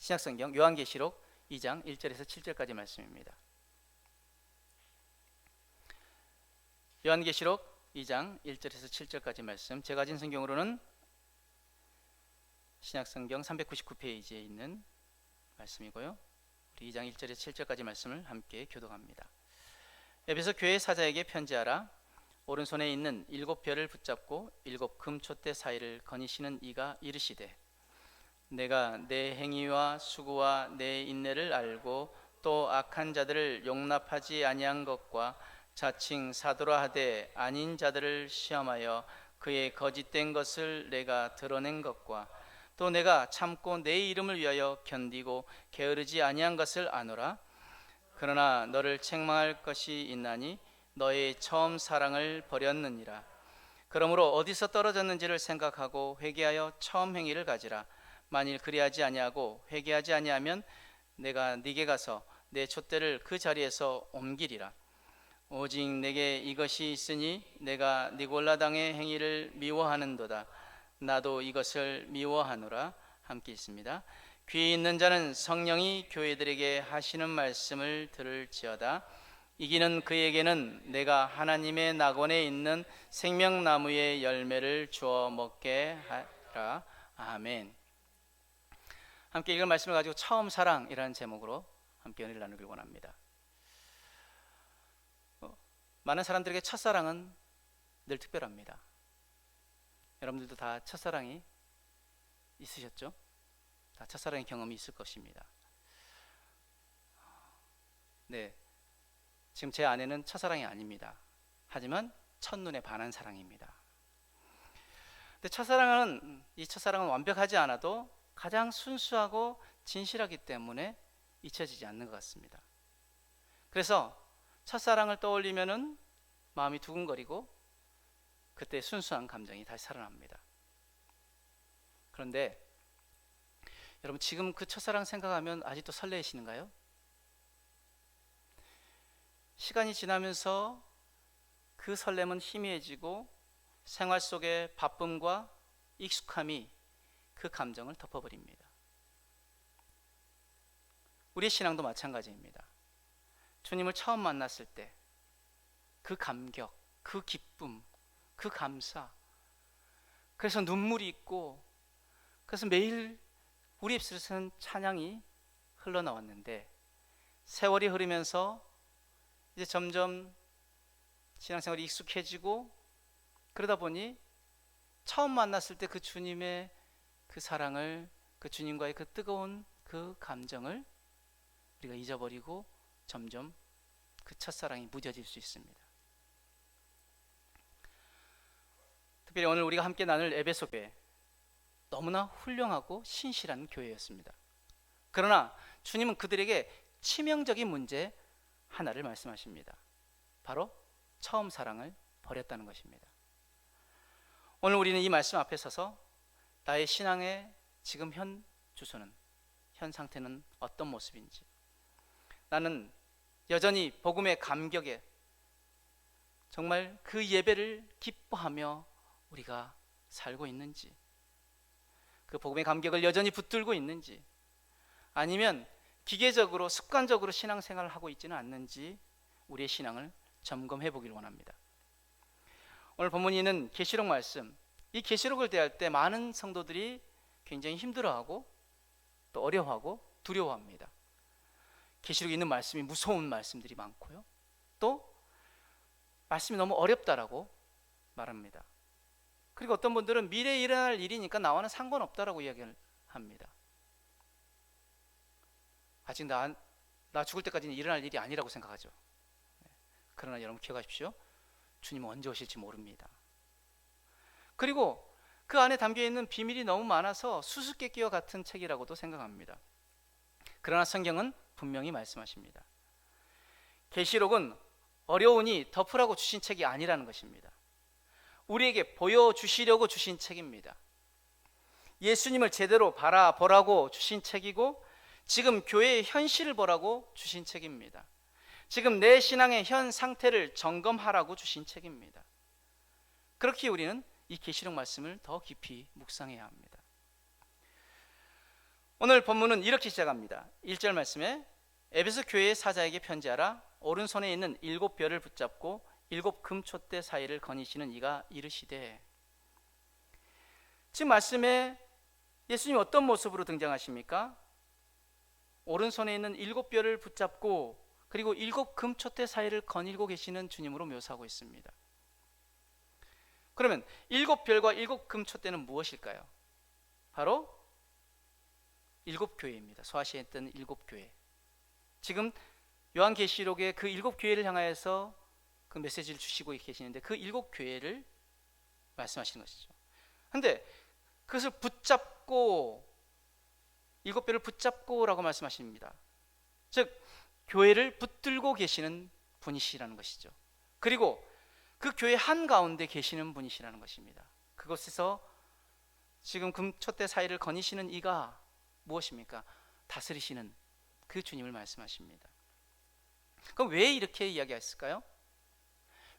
신약성경 요한계시록 2장 1절에서 7절까지 말씀입니다. 요한계시록 2장 1절에서 7절까지 말씀, 제가 가진 성경으로는 신약성경 399페이지에 있는 말씀이고요. 우리 2장 1절에서 7절까지 말씀을 함께 교독합니다. 에베소 교회 사자에게 편지하라. 오른손에 있는 7별을 붙잡고 7 금촛대 사이를 거니시는 이가 이르시되, 내가 내 행위와 수고와 내 인내를 알고 또 악한 자들을 용납하지 아니한 것과 자칭 사도라 하되 아닌 자들을 시험하여 그의 거짓된 것을 내가 드러낸 것과 또 내가 참고 내 이름을 위하여 견디고 게으르지 아니한 것을 아노라. 그러나 너를 책망할 것이 있나니 너의 처음 사랑을 버렸느니라. 그러므로 어디서 떨어졌는지를 생각하고 회개하여 처음 행위를 가지라. 만일 그리하지 아니하고 회개하지 아니하면 내가 네게 가서 내 촛대를 그 자리에서 옮기리라. 오직 내게 이것이 있으니 내가 니골라 당의 행위를 미워하는도다. 나도 이것을 미워하노라. 함께 있습니다. 귀 있는 자는 성령이 교회들에게 하시는 말씀을 들을지어다. 이기는 그에게는 내가 하나님의 낙원에 있는 생명나무의 열매를 주어 먹게 하라. 아멘. 함께 읽을 말씀을 가지고 처음 사랑이라는 제목으로 함께 은혜를 나누길 원합니다. 많은 사람들에게 첫사랑은 늘 특별합니다. 여러분들도 다 첫사랑이 있으셨죠? 다 첫사랑의 경험이 있을 것입니다. 네, 지금 제 아내는 첫사랑이 아닙니다. 하지만 첫눈에 반한 사랑입니다. 근데 이 첫사랑은 완벽하지 않아도 가장 순수하고 진실하기 때문에 잊혀지지 않는 것 같습니다. 그래서 첫사랑을 떠올리면은 마음이 두근거리고 그때 순수한 감정이 다시 살아납니다. 그런데 여러분, 지금 그 첫사랑 생각하면 아직도 설레시는가요? 시간이 지나면서 그 설렘은 희미해지고 생활 속의 바쁨과 익숙함이 그 감정을 덮어버립니다. 우리의 신앙도 마찬가지입니다. 주님을 처음 만났을 때 그 감격, 그 기쁨, 그 감사, 그래서 눈물이 있고, 그래서 매일 우리 입술에서는 찬양이 흘러나왔는데, 세월이 흐르면서 이제 점점 신앙생활이 익숙해지고 그러다 보니 처음 만났을 때 그 주님의 그 사랑을, 그 주님과의 그 뜨거운 그 감정을 우리가 잊어버리고 점점 그 첫사랑이 무뎌질 수 있습니다. 특별히 오늘 우리가 함께 나눌 에베소 교회, 너무나 훌륭하고 신실한 교회였습니다. 그러나 주님은 그들에게 치명적인 문제 하나를 말씀하십니다. 바로 처음 사랑을 버렸다는 것입니다. 오늘 우리는 이 말씀 앞에 서서 나의 신앙의 지금 현 주소는, 현 상태는 어떤 모습인지, 나는 여전히 복음의 감격에 정말 그 예배를 기뻐하며 우리가 살고 있는지, 그 복음의 감격을 여전히 붙들고 있는지, 아니면 기계적으로 습관적으로 신앙생활을 하고 있지는 않는지 우리의 신앙을 점검해 보기를 원합니다. 오늘 본문이 있는 계시록 말씀, 이 계시록을 대할 때 많은 성도들이 굉장히 힘들어하고 또 어려워하고 두려워합니다. 계시록에 있는 말씀이 무서운 말씀들이 많고요, 또 말씀이 너무 어렵다라고 말합니다. 그리고 어떤 분들은 미래에 일어날 일이니까 나와는 상관없다라고 이야기를 합니다. 아직 나 죽을 때까지는 일어날 일이 아니라고 생각하죠. 그러나 여러분 기억하십시오. 주님은 언제 오실지 모릅니다. 그리고 그 안에 담겨있는 비밀이 너무 많아서 수수께끼와 같은 책이라고도 생각합니다. 그러나 성경은 분명히 말씀하십니다. 계시록은 어려우니 덮으라고 주신 책이 아니라는 것입니다. 우리에게 보여주시려고 주신 책입니다. 예수님을 제대로 바라보라고 주신 책이고, 지금 교회의 현실을 보라고 주신 책입니다. 지금 내 신앙의 현 상태를 점검하라고 주신 책입니다. 그렇게 우리는 이 계시록 말씀을 더 깊이 묵상해야 합니다. 오늘 본문은 이렇게 시작합니다. 1절 말씀에 에베소 교회의 사자에게 편지하라. 오른손에 있는 7벼를 붙잡고 7 금촛대 사이를 거니시는 이가 이르시되. 지금 말씀에 예수님이 어떤 모습으로 등장하십니까? 오른손에 있는 7벼를 붙잡고 그리고 7 금촛대 사이를 거닐고 계시는 주님으로 묘사하고 있습니다. 그러면 7별과 7 금촛대는 무엇일까요? 바로 7교회입니다. 소아시아에 있던 7교회. 지금 요한계시록의 그 7교회를 향하여서 그 메시지를 주시고 계시는데 그 7교회를 말씀하시는 것이죠. 그런데 그것을 붙잡고 7벼를 붙잡고라고 말씀하십니다. 즉 교회를 붙들고 계시는 분이시라는 것이죠. 그리고 그 교회 한가운데 계시는 분이시라는 것입니다. 그곳에서 지금 금촛대 사이를 거니시는 이가 무엇입니까? 다스리시는 그 주님을 말씀하십니다. 그럼 왜 이렇게 이야기했을까요?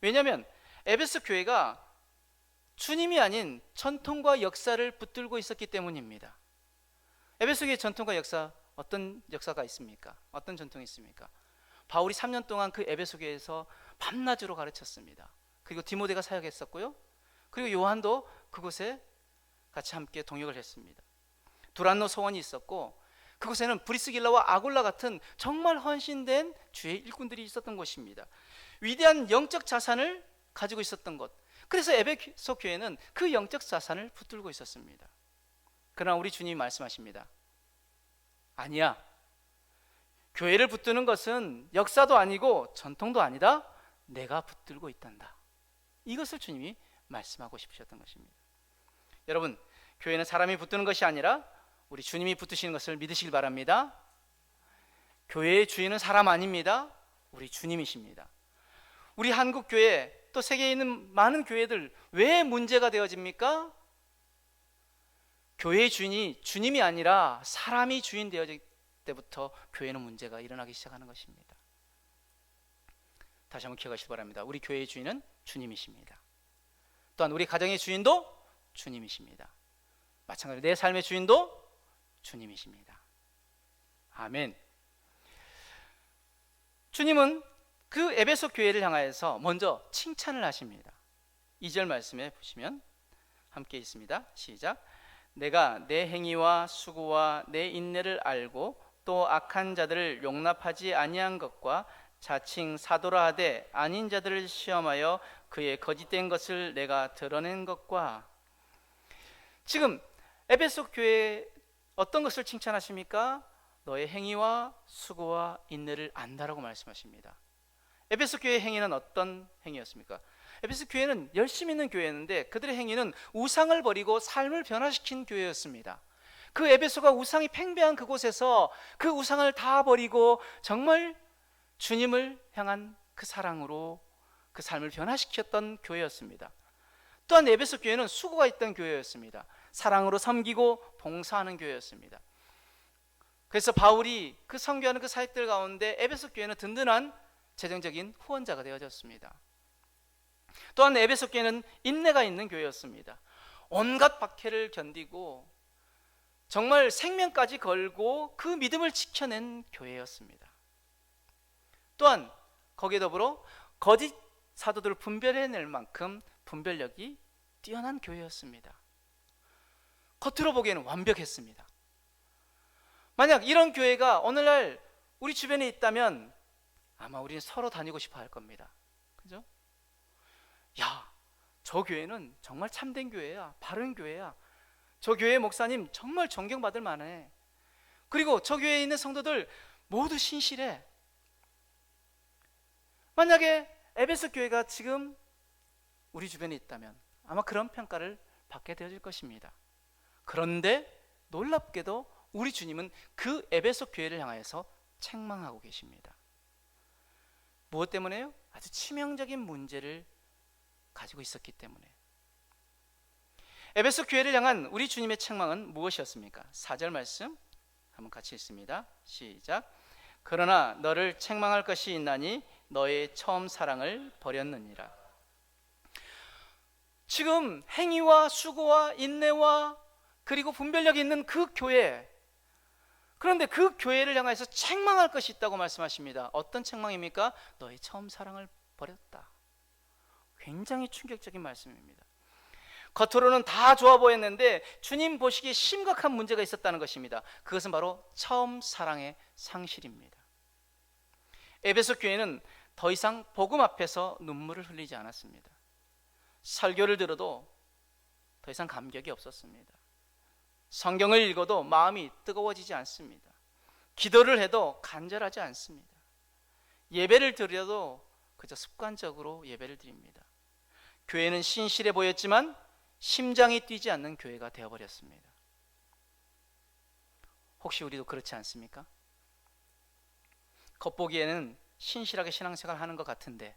왜냐하면 에베소 교회가 주님이 아닌 전통과 역사를 붙들고 있었기 때문입니다. 에베소 교회의 전통과 역사, 어떤 역사가 있습니까? 어떤 전통이 있습니까? 바울이 3년 동안 그 에베소 교회에서 밤낮으로 가르쳤습니다. 그리고 디모데가 사역했었고요. 그리고 요한도 그곳에 같이 함께 동역을 했습니다. 두란노 소원이 있었고 그곳에는 브리스길라와 아굴라 같은 정말 헌신된 주의 일꾼들이 있었던 곳입니다. 위대한 영적 자산을 가지고 있었던 곳. 그래서 에베소 교회는 그 영적 자산을 붙들고 있었습니다. 그러나 우리 주님이 말씀하십니다. 아니야. 교회를 붙드는 것은 역사도 아니고 전통도 아니다. 내가 붙들고 있단다. 이것을 주님이 말씀하고 싶으셨던 것입니다. 여러분, 교회는 사람이 붙드는 것이 아니라 우리 주님이 붙드시는 것을 믿으시길 바랍니다. 교회의 주인은 사람 아닙니다. 우리 주님이십니다. 우리 한국교회 또 세계에 있는 많은 교회들 왜 문제가 되어집니까? 교회의 주인이 주님이 아니라 사람이 주인 되어질 때부터 교회는 문제가 일어나기 시작하는 것입니다. 다시 한번 기억하시기 바랍니다. 우리 교회의 주인은 주님이십니다. 또한 우리 가정의 주인도 주님이십니다. 마찬가지로 내 삶의 주인도 주님이십니다. 아멘. 주님은 그 에베소 교회를 향하여서 먼저 칭찬을 하십니다. 2절 말씀에 보시면 함께 있습니다. 시작. 내가 내 행위와 수고와 내 인내를 알고 또 악한 자들을 용납하지 아니한 것과 자칭 사도라 하되 아닌 자들을 시험하여 그의 거짓된 것을 내가 드러낸 것과. 지금 에베소 교회에 어떤 것을 칭찬하십니까? 너의 행위와 수고와 인내를 안다라고 말씀하십니다. 에베소 교회의 행위는 어떤 행위였습니까? 에베소 교회는 열심히 있는 교회였는데 그들의 행위는 우상을 버리고 삶을 변화시킨 교회였습니다. 그 에베소가 우상이 팽배한 그곳에서 그 우상을 다 버리고 정말 주님을 향한 그 사랑으로 그 삶을 변화시켰던 교회였습니다. 또한 에베소 교회는 수고가 있던 교회였습니다. 사랑으로 섬기고 봉사하는 교회였습니다. 그래서 바울이 그 선교하는 그 사역들 가운데 에베소 교회는 든든한 재정적인 후원자가 되어졌습니다. 또한 에베소 교회는 인내가 있는 교회였습니다. 온갖 박해를 견디고 정말 생명까지 걸고 그 믿음을 지켜낸 교회였습니다. 또한 거기에 더불어 거짓 사도들을 분별해낼 만큼 분별력이 뛰어난 교회였습니다. 겉으로 보기에는 완벽했습니다. 만약 이런 교회가 오늘날 우리 주변에 있다면 아마 우리는 서로 다니고 싶어 할 겁니다. 그죠? 야, 저 교회는 정말 참된 교회야. 바른 교회야. 저 교회 목사님 정말 존경받을 만해. 그리고 저 교회에 있는 성도들 모두 신실해. 만약에 에베소 교회가 지금 우리 주변에 있다면 아마 그런 평가를 받게 되어질 것입니다. 그런데 놀랍게도 우리 주님은 그 에베소 교회를 향하여서 책망하고 계십니다. 무엇 때문에요? 아주 치명적인 문제를 가지고 있었기 때문에. 에베소 교회를 향한 우리 주님의 책망은 무엇이었습니까? 4절 말씀 한번 같이 읽습니다. 시작. 그러나 너를 책망할 것이 있나니 너의 처음 사랑을 버렸느니라. 지금 행위와 수고와 인내와 그리고 분별력이 있는 그 교회, 그런데 그 교회를 향해서 책망할 것이 있다고 말씀하십니다. 어떤 책망입니까? 너의 처음 사랑을 버렸다. 굉장히 충격적인 말씀입니다. 겉으로는 다 좋아 보였는데 주님 보시기에 심각한 문제가 있었다는 것입니다. 그것은 바로 처음 사랑의 상실입니다. 에베소 교회는 더 이상 복음 앞에서 눈물을 흘리지 않았습니다. 설교를 들어도 더 이상 감격이 없었습니다. 성경을 읽어도 마음이 뜨거워지지 않습니다. 기도를 해도 간절하지 않습니다. 예배를 드려도 그저 습관적으로 예배를 드립니다. 교회는 신실해 보였지만 심장이 뛰지 않는 교회가 되어버렸습니다. 혹시 우리도 그렇지 않습니까? 겉보기에는 신실하게 신앙생활을 하는 것 같은데,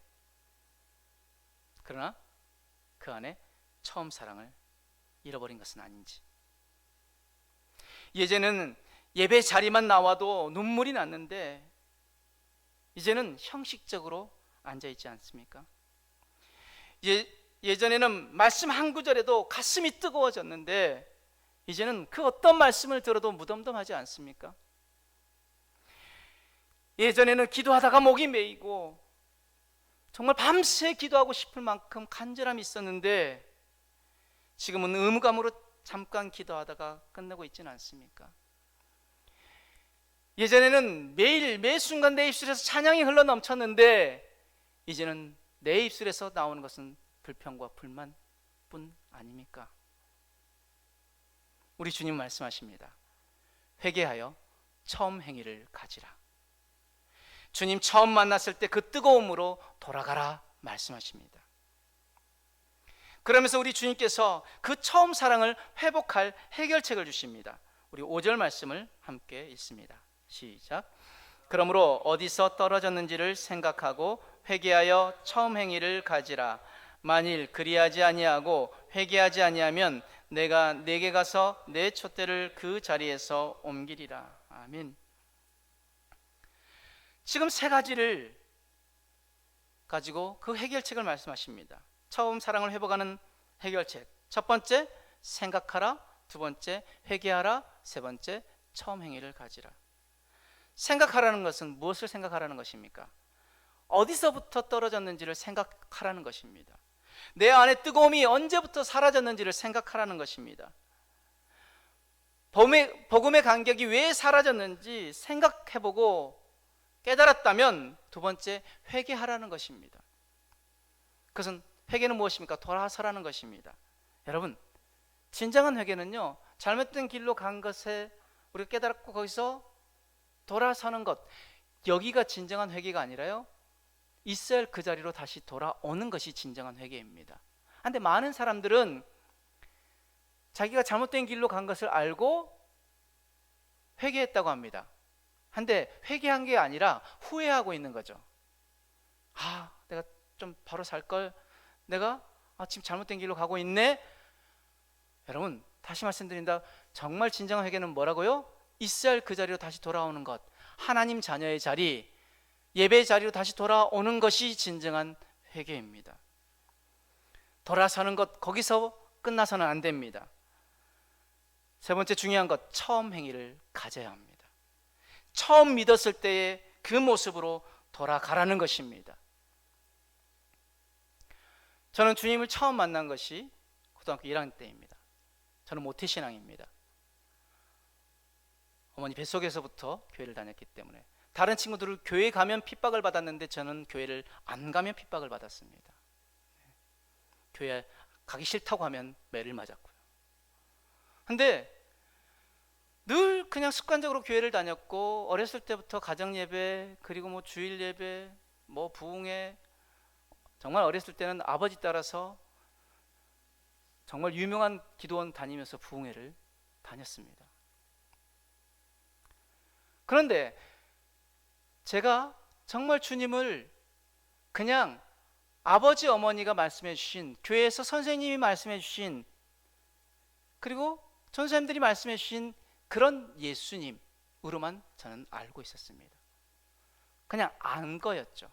그러나 그 안에 처음 사랑을 잃어버린 것은 아닌지. 예전에는 예배 자리만 나와도 눈물이 났는데 이제는 형식적으로 앉아있지 않습니까? 예전에는 말씀 한 구절에도 가슴이 뜨거워졌는데 이제는 그 어떤 말씀을 들어도 무덤덤하지 않습니까? 예전에는 기도하다가 목이 메이고 정말 밤새 기도하고 싶을 만큼 간절함이 있었는데 지금은 의무감으로 잠깐 기도하다가 끝내고 있지는 않습니까? 예전에는 매일 매 순간 내 입술에서 찬양이 흘러넘쳤는데 이제는 내 입술에서 나오는 것은 불평과 불만뿐 아닙니까? 우리 주님 말씀하십니다. 회개하여 처음 행위를 가지라. 주님 처음 만났을 때 그 뜨거움으로 돌아가라 말씀하십니다. 그러면서 우리 주님께서 그 처음 사랑을 회복할 해결책을 주십니다. 우리 5절 말씀을 함께 읽습니다. 시작. 그러므로 어디서 떨어졌는지를 생각하고 회개하여 처음 행위를 가지라. 만일 그리하지 아니하고 회개하지 아니하면 내가 내게 가서 내 촛대를 그 자리에서 옮기리라. 아멘. 지금 세 가지를 가지고 그 해결책을 말씀하십니다. 처음 사랑을 회복하는 해결책. 첫 번째, 생각하라. 두 번째, 회개하라. 세 번째, 처음 행위를 가지라. 생각하라는 것은 무엇을 생각하라는 것입니까? 어디서부터 떨어졌는지를 생각하라는 것입니다. 내 안에 뜨거움이 언제부터 사라졌는지를 생각하라는 것입니다. 복음의 간격이 왜 사라졌는지 생각해보고 깨달았다면 두 번째, 회개하라는 것입니다. 그것은 회개는 무엇입니까? 돌아서라는 것입니다. 여러분, 진정한 회개는요, 잘못된 길로 간 것에 우리가 깨달았고 거기서 돌아서는 것, 여기가 진정한 회개가 아니라요, 있어야 할 그 자리로 다시 돌아오는 것이 진정한 회개입니다. 그런데 많은 사람들은 자기가 잘못된 길로 간 것을 알고 회개했다고 합니다. 근데 회개한 게 아니라 후회하고 있는 거죠. 내가 좀 바로 살걸, 내가 지금 잘못된 길로 가고 있네. 여러분, 다시 말씀드린다. 정말 진정한 회개는 뭐라고요? 있어야 할 그 자리로 다시 돌아오는 것, 하나님 자녀의 자리, 예배의 자리로 다시 돌아오는 것이 진정한 회개입니다. 돌아서는 것, 거기서 끝나서는 안 됩니다. 세 번째 중요한 것, 처음 행위를 가져야 합니다. 처음 믿었을 때의 그 모습으로 돌아가라는 것입니다. 저는 주님을 처음 만난 것이 고등학교 1학년 때입니다. 저는 모태신앙입니다. 어머니 뱃속에서부터 교회를 다녔기 때문에 다른 친구들은 교회 가면 핍박을 받았는데 저는 교회를 안 가면 핍박을 받았습니다. 교회 가기 싫다고 하면 매를 맞았고요. 근데 늘 그냥 습관적으로 교회를 다녔고, 어렸을 때부터 가정예배, 그리고 뭐 주일예배, 뭐 부흥회, 정말 어렸을 때는 아버지 따라서 정말 유명한 기도원 다니면서 부흥회를 다녔습니다. 그런데 제가 정말 주님을 그냥 아버지 어머니가 말씀해 주신, 교회에서 선생님이 말씀해 주신, 그리고 전사님들이 말씀해 주신 그런 예수님으로만 저는 알고 있었습니다. 그냥 안 거였죠.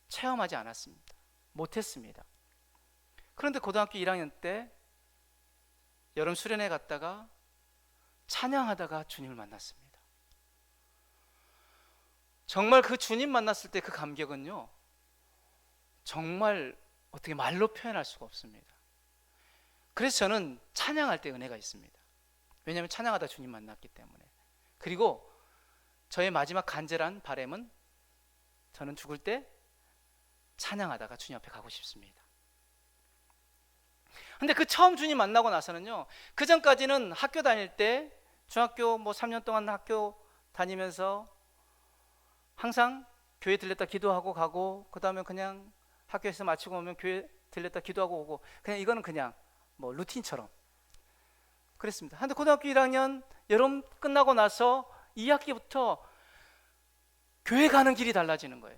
체험하지 않았습니다. 못했습니다. 그런데 고등학교 1학년 때 여름 수련회 갔다가 찬양하다가 주님을 만났습니다. 정말 그 주님 만났을 때 그 감격은요, 정말 어떻게 말로 표현할 수가 없습니다. 그래서 저는 찬양할 때 은혜가 있습니다. 왜냐하면 찬양하다 주님 만났기 때문에. 그리고 저의 마지막 간절한 바람은 저는 죽을 때 찬양하다가 주님 앞에 가고 싶습니다. 근데 그 처음 주님 만나고 나서는요, 그 전까지는 학교 다닐 때, 중학교 3년 동안 학교 다니면서 항상 교회 들렸다 기도하고 가고, 그 다음에 그냥 학교에서 마치고 오면 교회 들렸다 기도하고 오고, 그냥 이거는 그냥 루틴처럼 그랬습니다. 근데 고등학교 1학년 여름 끝나고 나서 2학기부터 교회 가는 길이 달라지는 거예요.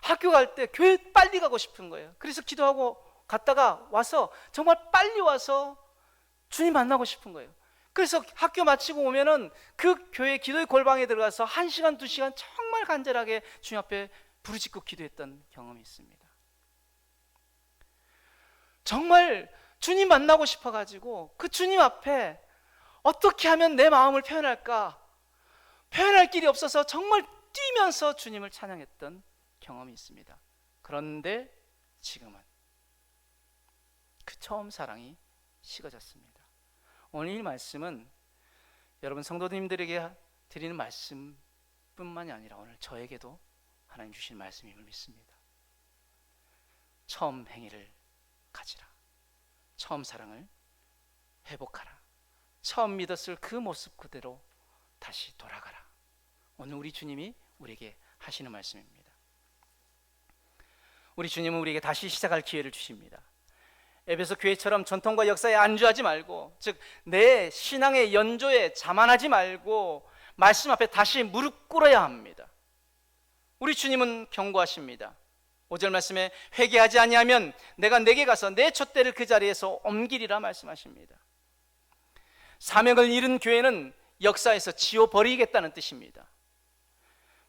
학교 갈 때 교회 빨리 가고 싶은 거예요. 그래서 기도하고 갔다가 와서 정말 빨리 와서 주님 만나고 싶은 거예요. 그래서 학교 마치고 오면은 그 교회 기도의 골방에 들어가서 1시간, 2시간 정말 간절하게 주님 앞에 부르짖고 기도했던 경험이 있습니다. 정말 주님 만나고 싶어가지고 그 주님 앞에 어떻게 하면 내 마음을 표현할까, 표현할 길이 없어서 정말 뛰면서 주님을 찬양했던 경험이 있습니다. 그런데 지금은 그 처음 사랑이 식어졌습니다. 오늘 이 말씀은 여러분 성도님들에게 드리는 말씀뿐만이 아니라 오늘 저에게도 하나님 주신 말씀임을 믿습니다. 처음 행위를 가지라. 처음 사랑을 회복하라. 처음 믿었을 그 모습 그대로 다시 돌아가라. 오늘 우리 주님이 우리에게 하시는 말씀입니다. 우리 주님은 우리에게 다시 시작할 기회를 주십니다. 에베소 교회처럼 전통과 역사에 안주하지 말고, 즉 내 신앙의 연조에 자만하지 말고 말씀 앞에 다시 무릎 꿇어야 합니다. 우리 주님은 경고하십니다. 5절 말씀에 회개하지 아니하면 내가 내게 가서 내 촛대를 그 자리에서 옮기리라 말씀하십니다. 사명을 잃은 교회는 역사에서 지워버리겠다는 뜻입니다.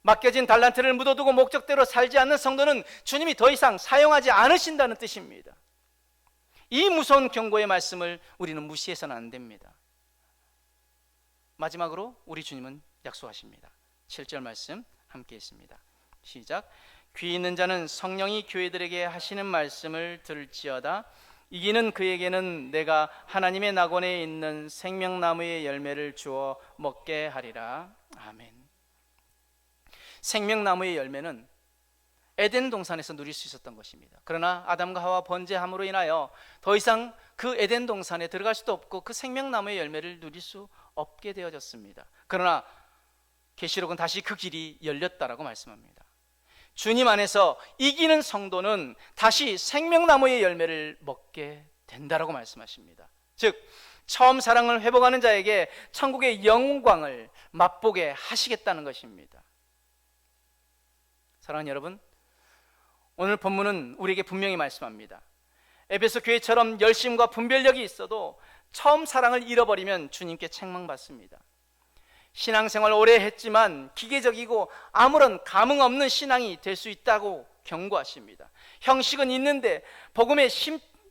맡겨진 달란트를 묻어두고 목적대로 살지 않는 성도는 주님이 더 이상 사용하지 않으신다는 뜻입니다. 이 무서운 경고의 말씀을 우리는 무시해서는 안 됩니다. 마지막으로 우리 주님은 약속하십니다. 7절 말씀 함께 있습니다. 시작. 귀 있는 자는 성령이 교회들에게 하시는 말씀을 들을지어다. 이기는 그에게는 내가 하나님의 낙원에 있는 생명나무의 열매를 주어 먹게 하리라. 아멘. 생명나무의 열매는 에덴 동산에서 누릴 수 있었던 것입니다. 그러나 아담과 하와 번제함으로 인하여 더 이상 그 에덴 동산에 들어갈 수도 없고 그 생명나무의 열매를 누릴 수 없게 되어졌습니다. 그러나 계시록은 다시 그 길이 열렸다라고 말씀합니다. 주님 안에서 이기는 성도는 다시 생명나무의 열매를 먹게 된다라고 말씀하십니다. 즉 처음 사랑을 회복하는 자에게 천국의 영광을 맛보게 하시겠다는 것입니다. 사랑하는 여러분, 오늘 본문은 우리에게 분명히 말씀합니다. 에베소 교회처럼 열심과 분별력이 있어도 처음 사랑을 잃어버리면 주님께 책망받습니다. 신앙생활 오래 했지만 기계적이고 아무런 감흥 없는 신앙이 될 수 있다고 경고하십니다. 형식은 있는데 복음의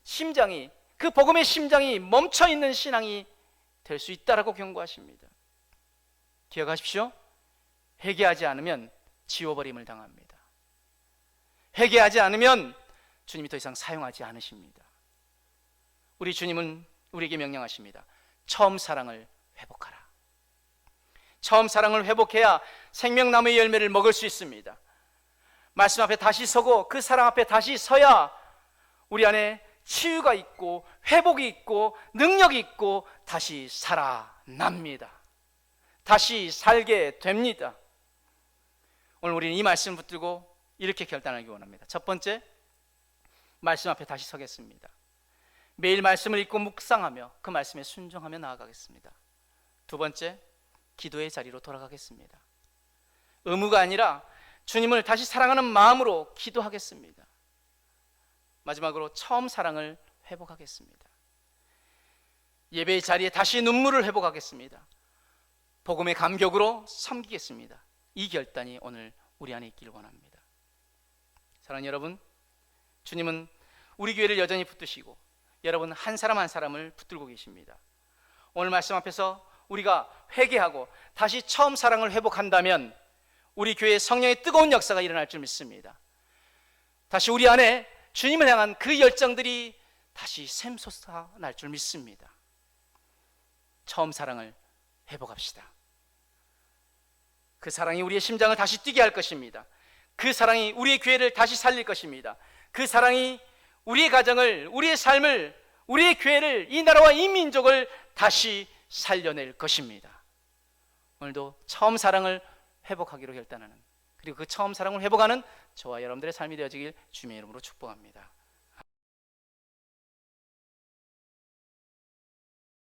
심장이, 그 복음의 심장이 멈춰있는 신앙이 될 수 있다라고 경고하십니다. 기억하십시오. 회개하지 않으면 지워버림을 당합니다. 회개하지 않으면 주님이 더 이상 사용하지 않으십니다. 우리 주님은 우리에게 명령하십니다. 처음 사랑을 회복하라. 처음 사랑을 회복해야 생명나무의 열매를 먹을 수 있습니다. 말씀 앞에 다시 서고 그 사랑 앞에 다시 서야 우리 안에 치유가 있고 회복이 있고 능력이 있고 다시 살아납니다. 다시 살게 됩니다. 오늘 우리는 이 말씀을 붙들고 이렇게 결단하기 원합니다. 첫 번째, 말씀 앞에 다시 서겠습니다. 매일 말씀을 읽고 묵상하며 그 말씀에 순종하며 나아가겠습니다. 두 번째, 기도의 자리로 돌아가겠습니다. 의무가 아니라 주님을 다시 사랑하는 마음으로 기도하겠습니다. 마지막으로 처음 사랑을 회복하겠습니다. 예배의 자리에 다시 눈물을 회복하겠습니다. 복음의 감격으로 섬기겠습니다. 이 결단이 오늘 우리 안에 있기를 원합니다. 사랑하는 여러분, 주님은 우리 교회를 여전히 붙드시고 여러분 한 사람 한 사람을 붙들고 계십니다. 오늘 말씀 앞에서 우리가 회개하고 다시 처음 사랑을 회복한다면 우리 교회에 성령의 뜨거운 역사가 일어날 줄 믿습니다. 다시 우리 안에 주님을 향한 그 열정들이 다시 샘솟아 날 줄 믿습니다. 처음 사랑을 회복합시다. 그 사랑이 우리의 심장을 다시 뛰게 할 것입니다. 그 사랑이 우리의 교회를 다시 살릴 것입니다. 그 사랑이 우리의 가정을, 우리의 삶을, 우리의 교회를, 이 나라와 이 민족을 다시 살려낼 것입니다. 오늘도 처음 사랑을 회복하기로 결단하는, 그리고 그 처음 사랑을 회복하는 저와 여러분들의 삶이 되어지길 주님의 이름으로 축복합니다.